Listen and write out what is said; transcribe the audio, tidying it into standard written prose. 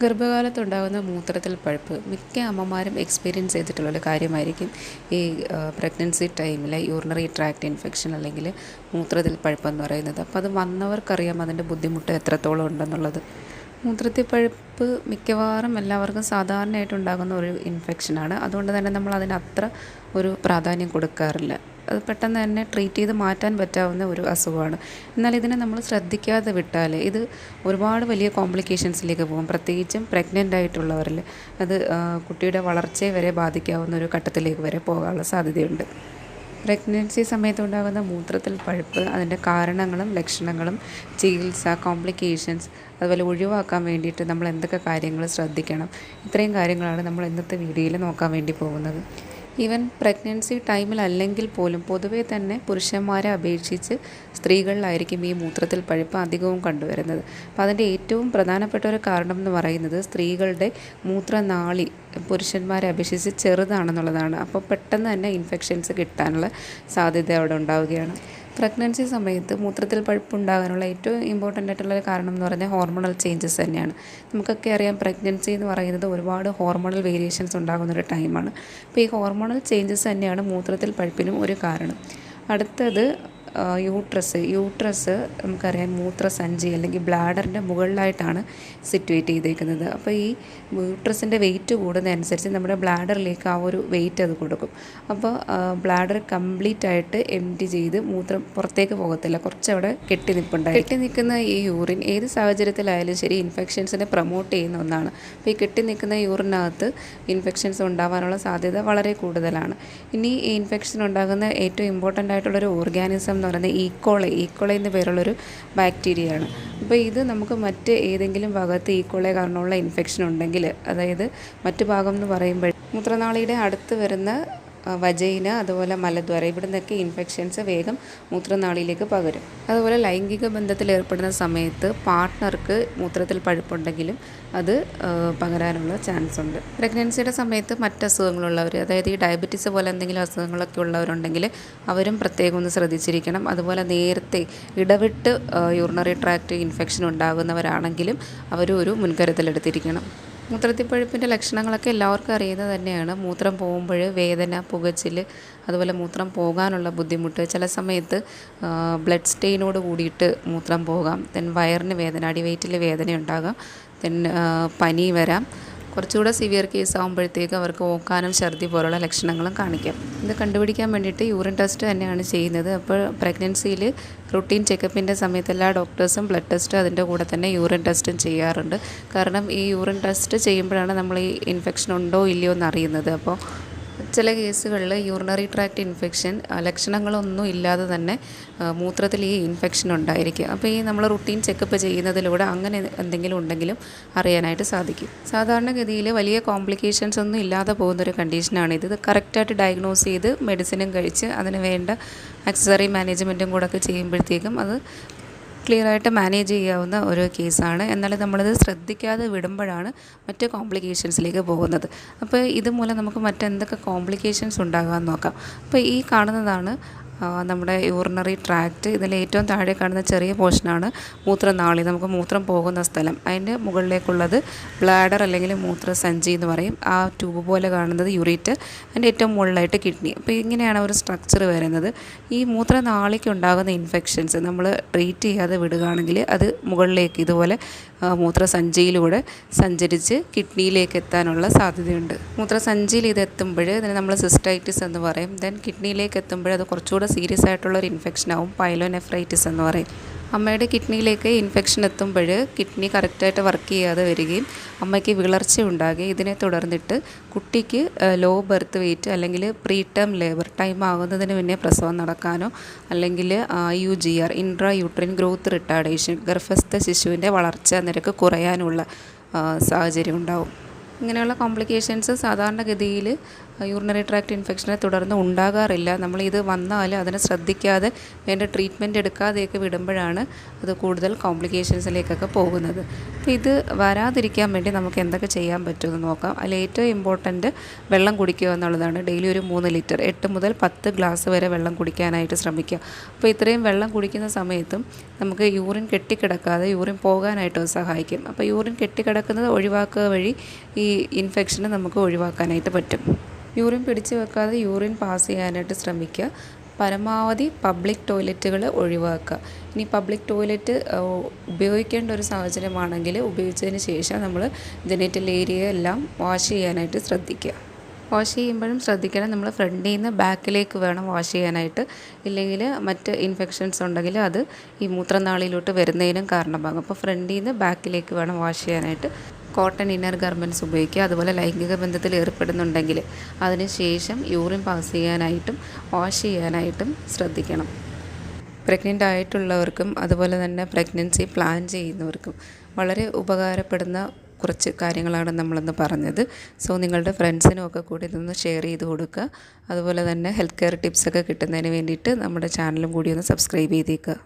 ഗർഭകാലത്തുണ്ടാകുന്ന മൂത്രത്തിൽ പഴുപ്പ് മിക്ക അമ്മമാരും എക്സ്പീരിയൻസ് ചെയ്തിട്ടുള്ളൊരു കാര്യമായിരിക്കും. ഈ പ്രഗ്നൻസി ടൈമിൽ യൂറിനറി ട്രാക്റ്റ് ഇൻഫെക്ഷൻ അല്ലെങ്കിൽ മൂത്രത്തിൽ പഴുപ്പെന്ന് പറയുന്നത്. അപ്പോൾ അത് വന്നവർക്കറിയാം അതിൻ്റെ ബുദ്ധിമുട്ട് എത്രത്തോളം ഉണ്ടെന്നുള്ളത്. മൂത്രത്തിൽ പഴുപ്പ് മിക്കവാറും എല്ലാവർക്കും സാധാരണയായിട്ടുണ്ടാകുന്ന ഒരു ഇൻഫെക്ഷനാണ്. അതുകൊണ്ട് തന്നെ നമ്മൾ അതിന് അത്ര ഒരു പ്രാധാന്യം കൊടുക്കാറില്ല. അത് പെട്ടെന്ന് തന്നെ ട്രീറ്റ് ചെയ്ത് മാറ്റാൻ പറ്റാവുന്ന ഒരു അസുഖമാണ്. എന്നാൽ ഇതിനെ നമ്മൾ ശ്രദ്ധിക്കാതെ വിട്ടാൽ ഇത് ഒരുപാട് വലിയ കോംപ്ലിക്കേഷൻസിലേക്ക് പോകും. പ്രത്യേകിച്ചും പ്രഗ്നൻ്റ് ആയിട്ടുള്ളവരിൽ അത് കുട്ടിയുടെ വളർച്ചയെ വരെ ബാധിക്കാവുന്ന ഒരു ഘട്ടത്തിലേക്ക് വരെ പോകാനുള്ള സാധ്യതയുണ്ട്. പ്രഗ്നൻസി സമയത്തുണ്ടാകുന്ന മൂത്രത്തിൽ പഴുപ്പ്, അതിൻ്റെ കാരണങ്ങളും ലക്ഷണങ്ങളും, ചികിത്സ, കോംപ്ലിക്കേഷൻസ്, അതുപോലെ ഒഴിവാക്കാൻ വേണ്ടിയിട്ട് നമ്മൾ എന്തൊക്കെ കാര്യങ്ങൾ ശ്രദ്ധിക്കണം, ഇത്രയും കാര്യങ്ങളാണ് നമ്മൾ ഇന്നത്തെ വീഡിയോയിൽ നോക്കാൻ വേണ്ടി പോകുന്നത്. ഈവൻ പ്രഗ്നൻസി ടൈമിലല്ലെങ്കിൽ പോലും പൊതുവേ തന്നെ പുരുഷന്മാരെ അപേക്ഷിച്ച് സ്ത്രീകളിലായിരിക്കും ഈ മൂത്രത്തിൽ പഴുപ്പ് അധികവും കണ്ടുവരുന്നത്. അപ്പോൾ അതിൻ്റെ ഏറ്റവും പ്രധാനപ്പെട്ട ഒരു കാരണം എന്ന് പറയുന്നത് സ്ത്രീകളുടെ മൂത്രനാളി പുരുഷന്മാരെ അപേക്ഷിച്ച് ചെറുതാണെന്നുള്ളതാണ്. അപ്പോൾ പെട്ടെന്ന് തന്നെ ഇൻഫെക്ഷൻസ് കിട്ടാനുള്ള സാധ്യത അവിടെ ഉണ്ടാവുകയാണ്. പ്രഗ്നൻസി സമയത്ത് മൂത്രത്തിൽ പഴുപ്പുണ്ടാകാനുള്ള ഏറ്റവും ഇമ്പോർട്ടൻ്റ് ആയിട്ടുള്ളൊരു കാരണം എന്ന് പറഞ്ഞാൽ ഹോർമോണൽ ചേഞ്ചസ് തന്നെയാണ്. നമുക്കൊക്കെ അറിയാം, പ്രഗ്നൻസി എന്ന് പറയുന്നത് ഒരുപാട് ഹോർമോണൽ വേരിയേഷൻസ് ഉണ്ടാകുന്നൊരു ടൈമാണ്. അപ്പോൾ ഈ ഹോർമോണൽ ചേഞ്ചസ് തന്നെയാണ് മൂത്രത്തിൽ പഴുപ്പിനും ഒരു കാരണം. അടുത്തത് യൂട്രസ് നമുക്കറിയാം മൂത്രസഞ്ചി അല്ലെങ്കിൽ ബ്ലാഡറിൻ്റെ മുകളിലായിട്ടാണ് സിറ്റുവേറ്റ് ചെയ്തേക്കുന്നത്. അപ്പോൾ ഈ യൂട്രസിൻ്റെ വെയിറ്റ് കൂടുന്നതനുസരിച്ച് നമ്മുടെ ബ്ലാഡറിലേക്ക് ആ ഒരു വെയിറ്റ് അത് കൊടുക്കും. അപ്പോൾ ബ്ലാഡർ കംപ്ലീറ്റ് ആയിട്ട് എംപ്റ്റി ചെയ്ത് മൂത്രം പുറത്തേക്ക് പോകത്തില്ല, കുറച്ചവിടെ കെട്ടി നിൽക്കുന്ന ഈ യൂറിൻ ഏത് സാഹചര്യത്തിലായാലും ശരി ഇൻഫെക്ഷൻസിനെ പ്രൊമോട്ട് ചെയ്യുന്ന ഒന്നാണ്. അപ്പോൾ ഈ കെട്ടി നിൽക്കുന്ന യൂറിനകത്ത് ഇൻഫെക്ഷൻസ് ഉണ്ടാകാനുള്ള സാധ്യത വളരെ കൂടുതലാണ്. ഇനി ഈ ഇൻഫെക്ഷൻ ഉണ്ടാകുന്ന ഏറ്റവും ഇമ്പോർട്ടൻ്റ് ആയിട്ടുള്ളൊരു ഓർഗാനിസം എന്ന് പറയുന്നത് ഈക്കോളൈ എന്ന പേരുള്ളൊരു ബാക്ടീരിയയാണ്. അപ്പോൾ ഇത് നമുക്ക് മറ്റ് ഏതെങ്കിലും ഭാഗത്ത് ഈക്കോളൈ കാരണമുള്ള ഇൻഫെക്ഷൻ ഉണ്ടെങ്കിൽ, അതായത് മറ്റു ഭാഗം എന്ന് പറയുമ്പോൾ മൂത്രനാളിയുടെ അടുത്ത് വരുന്ന വജൈന, അതുപോലെ മലദ്വാരം, ഇവിടെ നിന്നൊക്കെ ഇൻഫെക്ഷൻസ് വേഗം മൂത്രനാളിയിലേക്ക് പകരും. അതുപോലെ ലൈംഗിക ബന്ധത്തിൽ ഏർപ്പെടുന്ന സമയത്ത് പാർട്ട്ണർക്ക് മൂത്രത്തിൽ പഴുപ്പുണ്ടെങ്കിലും അത് പകരാനുള്ള ചാൻസ് ഉണ്ട്. പ്രഗ്നൻസിയുടെ സമയത്ത് മറ്റ് അസുഖങ്ങളുള്ളവർ, അതായത് ഈ ഡയബറ്റീസ് പോലെ എന്തെങ്കിലും അസുഖങ്ങളൊക്കെ ഉള്ളവരുണ്ടെങ്കിൽ അവരും പ്രത്യേകം ഒന്ന് ശ്രദ്ധിച്ചിരിക്കണം. അതുപോലെ നേരത്തെ ഇടവിട്ട് യൂറിനറി ട്രാക്റ്റ് ഇൻഫെക്ഷൻ ഉണ്ടാകുന്നവരാണെങ്കിലും അവരും ഒരു മുൻകരുതലെടുത്തിരിക്കണം. മൂത്രത്തിൽ പഴുപ്പിൻ്റെ ലക്ഷണങ്ങളൊക്കെ എല്ലാവർക്കും അറിയുന്നത് തന്നെയാണ്. മൂത്രം പോകുമ്പോൾ വേദന, പുകച്ചിൽ, അതുപോലെ മൂത്രം പോകാനുള്ള ബുദ്ധിമുട്ട്, ചില സമയത്ത് ബ്ലഡ് സ്റ്റെയിനോട് കൂടിയിട്ട് മൂത്രം പോകാം, വയറിന് വേദന, അടിവയറ്റിൽ വേദന ഉണ്ടാകാം, പനി വരാം. കുറച്ചുകൂടെ സിവിയർ കേസ് ആകുമ്പോഴത്തേക്ക് അവർക്ക് ഓക്കാനും ഛർദി പോലുള്ള ലക്ഷണങ്ങളും കാണിക്കാം. ഇത് കണ്ടുപിടിക്കാൻ വേണ്ടിയിട്ട് യൂറിൻ ടെസ്റ്റ് തന്നെയാണ് ചെയ്യുന്നത്. അപ്പോൾ പ്രഗ്നൻസിയിൽ റുട്ടീൻ ചെക്കപ്പിൻ്റെ സമയത്ത് എല്ലാ ഡോക്ടേഴ്സും ബ്ലഡ് ടെസ്റ്റ് അതിൻ്റെ കൂടെ തന്നെ യൂറിൻ ടെസ്റ്റും ചെയ്യാറുണ്ട്. കാരണം ഈ യൂറിൻ ടെസ്റ്റ് ചെയ്യുമ്പോഴാണ് നമ്മൾ ഈ ഇൻഫെക്ഷൻ ഉണ്ടോ ഇല്ലയോ എന്ന് അറിയുന്നത്. അപ്പോൾ ചില കേസുകളിൽ യൂറിനറി ട്രാക്റ്റ് ഇൻഫെക്ഷൻ ലക്ഷണങ്ങളൊന്നും ഇല്ലാതെ തന്നെ മൂത്രത്തിൽ ഈ ഇൻഫെക്ഷൻ ഉണ്ടായിരിക്കും. അപ്പോൾ ഈ നമ്മൾ റുട്ടീൻ ചെക്കപ്പ് ചെയ്യുന്നതിലൂടെ അങ്ങനെ എന്തെങ്കിലും ഉണ്ടെങ്കിലും അറിയാനായിട്ട് സാധിക്കും. സാധാരണഗതിയിൽ വലിയ കോംപ്ലിക്കേഷൻസ് ഒന്നും ഇല്ലാതെ പോകുന്നൊരു കണ്ടീഷനാണിത്. ഇത് കറക്റ്റായിട്ട് ഡയഗ്നോസ് ചെയ്ത് മെഡിസിനും കഴിച്ച് അതിന് വേണ്ട ആക്സസറി മാനേജ്മെൻറ്റും കൂടെ ഒക്കെ ചെയ്യുമ്പോഴത്തേക്കും അത് ക്ലിയറായിട്ട് മാനേജ് ചെയ്യാവുന്ന ഒരു കേസാണ്. എന്നാൽ നമ്മളിത് ശ്രദ്ധിക്കാതെ വിടുമ്പോഴാണ് മറ്റ് കോംപ്ലിക്കേഷൻസിലേക്ക് പോകുന്നത്. അപ്പോൾ ഇതുമൂലം നമുക്ക് മറ്റെന്തൊക്കെ കോംപ്ലിക്കേഷൻസ് ഉണ്ടാകാമെന്ന് നോക്കാം. അപ്പോൾ ഈ കാണുന്നതാണ് നമ്മുടെ യൂറിനറി ട്രാക്റ്റ്. ഇതിൽ ഏറ്റവും താഴെ കാണുന്ന ചെറിയ പോർഷനാണ് മൂത്രനാളി, നമുക്ക് മൂത്രം പോകുന്ന സ്ഥലം. അതിൻ്റെ മുകളിലേക്കുള്ളത് ബ്ലാഡർ അല്ലെങ്കിൽ മൂത്രസഞ്ചി എന്ന് പറയും. ആ ട്യൂബ് പോലെ കാണുന്നത് യൂറിറ്റർ, അതിൻ്റെ ഏറ്റവും മുകളിലായിട്ട് കിഡ്നി. അപ്പോൾ ഇങ്ങനെയാണ് ഒരു സ്ട്രക്ചർ വരുന്നത്. ഈ മൂത്രനാളിക്ക് ഉണ്ടാകുന്ന ഇൻഫെക്ഷൻസ് നമ്മൾ ട്രീറ്റ് ചെയ്യാതെ വിടുകയാണെങ്കിൽ അത് മുകളിലേക്ക് ഇതുപോലെ മൂത്രസഞ്ചിയിലൂടെ സഞ്ചരിച്ച് കിഡ്നിയിലേക്ക് എത്താനുള്ള സാധ്യതയുണ്ട്. മൂത്രസഞ്ചിയിൽ ഇത് എത്തുമ്പോൾ ഇതിനെ നമ്മൾ സിസ്റ്റൈറ്റിസ് എന്ന് പറയും. ദെൻ കിഡ്നിയിലേക്ക് എത്തുമ്പോൾ അത് കുറച്ചുകൂടെ സീരിയസ് ആയിട്ടുള്ളൊരു ഇൻഫെക്ഷനാവും, പൈലോനെഫ്രൈറ്റിസ് എന്ന് പറയും. അമ്മയുടെ കിഡ്നിയിലേക്ക് ഇൻഫെക്ഷൻ എത്തുമ്പോൾ കിഡ്നി കറക്റ്റായിട്ട് വർക്ക് ചെയ്യാതെ വരികയും അമ്മയ്ക്ക് വിളർച്ച ഉണ്ടാകുകയും ഇതിനെ തുടർന്നിട്ട് കുട്ടിക്ക് ലോ ബർത്ത് വെയിറ്റ് അല്ലെങ്കിൽ പ്രീ ടേം ലേബർ, ടൈം ആകുന്നതിന് മുന്നേ പ്രസവം നടക്കാനോ അല്ലെങ്കിൽ IUGR intra uterine growth retardation, ഗർഭസ്ഥ ശിശുവിൻ്റെ വളർച്ചാ നിരക്ക് കുറയാനുള്ള സാഹചര്യം ഉണ്ടാവും. ഇങ്ങനെയുള്ള കോംപ്ലിക്കേഷൻസ് സാധാരണഗതിയിൽ യൂറിനറി ട്രാക്ട് ഇൻഫെക്ഷനെ തുടർന്ന് ഉണ്ടാകാറില്ല. നമ്മളിത് വന്നാൽ അതിനെ ശ്രദ്ധിക്കാതെ വേണ്ട ട്രീറ്റ്മെൻറ്റ് എടുക്കാതെയൊക്കെ വിടുമ്പോഴാണ് അത് കൂടുതൽ കോംപ്ലിക്കേഷൻസിലേക്കൊക്കെ പോകുന്നത്. അപ്പോൾ ഇത് വരാതിരിക്കാൻ വേണ്ടി നമുക്ക് എന്തൊക്കെ ചെയ്യാൻ പറ്റുമെന്ന് നോക്കാം. അതിൽ ഏറ്റവും ഇമ്പോർട്ടൻറ്റ് വെള്ളം കുടിക്കുക എന്നുള്ളതാണ്. ഡെയിലി ഒരു 3 ലിറ്റർ 8 മുതൽ 10 ഗ്ലാസ് വരെ വെള്ളം കുടിക്കാനായിട്ട് ശ്രമിക്കുക. അപ്പോൾ ഇത്രയും വെള്ളം കുടിക്കുന്ന സമയത്തും നമുക്ക് യൂറിൻ കെട്ടിക്കിടക്കാതെ യൂറിൻ പോകാനായിട്ട് സഹായിക്കും. അപ്പോൾ യൂറിൻ കെട്ടിക്കിടക്കുന്നത് ഒഴിവാക്കുക വഴി ഈ ഇൻഫെക്ഷന് നമുക്ക് ഒഴിവാക്കാനായിട്ട് പറ്റും. യൂറിൻ പിടിച്ച് വെക്കാതെ യൂറിൻ പാസ് ചെയ്യാനായിട്ട് ശ്രമിക്കുക. പരമാവധി പബ്ലിക് ടോയ്ലറ്റുകൾ ഒഴിവാക്കുക. ഇനി പബ്ലിക് ടോയ്ലറ്റ് ഉപയോഗിക്കേണ്ട ഒരു സാഹചര്യമാണെങ്കിൽ ഉപയോഗിച്ചതിന് ശേഷം നമ്മൾ ജെനിറ്റൽ ഏരിയ എല്ലാം വാഷ് ചെയ്യാനായിട്ട് ശ്രദ്ധിക്കുക. വാഷ് ചെയ്യുമ്പോഴും ശ്രദ്ധിക്കണം, നമ്മൾ ഫ്രണ്ടിൽ നിന്ന് ബാക്കിലേക്ക് വേണം വാഷ് ചെയ്യാനായിട്ട്. ഇല്ലെങ്കിൽ മറ്റ് ഇൻഫെക്ഷൻസ് ഉണ്ടെങ്കിൽ അത് ഈ മൂത്രനാളിയിലോട്ട് വരുന്നതിനും കാരണമാകും. അപ്പോൾ ഫ്രണ്ടിൽ നിന്ന് ബാക്കിലേക്ക് വേണം വാഷ് ചെയ്യാനായിട്ട്. കോട്ടൺ ഇന്നർ ഗാർമെൻറ്റ്സ് ഉപയോഗിക്കുക. അതുപോലെ ലൈംഗിക ബന്ധത്തിൽ ഏർപ്പെടുന്നുണ്ടെങ്കിൽ അതിന് ശേഷം യൂറിൻ പാസ് ചെയ്യാനായിട്ടും വാഷ് ചെയ്യാനായിട്ടും ശ്രദ്ധിക്കണം. പ്രഗ്നൻ്റ് ആയിട്ടുള്ളവർക്കും അതുപോലെ തന്നെ പ്രഗ്നൻസി പ്ലാൻ ചെയ്യുന്നവർക്കും വളരെ ഉപകാരപ്പെടുന്ന കുറച്ച് കാര്യങ്ങളാണ് നമ്മളിന്ന് പറഞ്ഞത്. സോ നിങ്ങളുടെ ഫ്രണ്ട്സിനും ഒക്കെ കൂടി ഇതൊന്ന് ഷെയർ ചെയ്ത് കൊടുക്കുക. അതുപോലെ തന്നെ ഹെൽത്ത് കെയർ ടിപ്സൊക്കെ കിട്ടുന്നതിന് വേണ്ടിയിട്ട് നമ്മുടെ ചാനലും കൂടി ഒന്ന് സബ്സ്ക്രൈബ് ചെയ്തേക്കുക.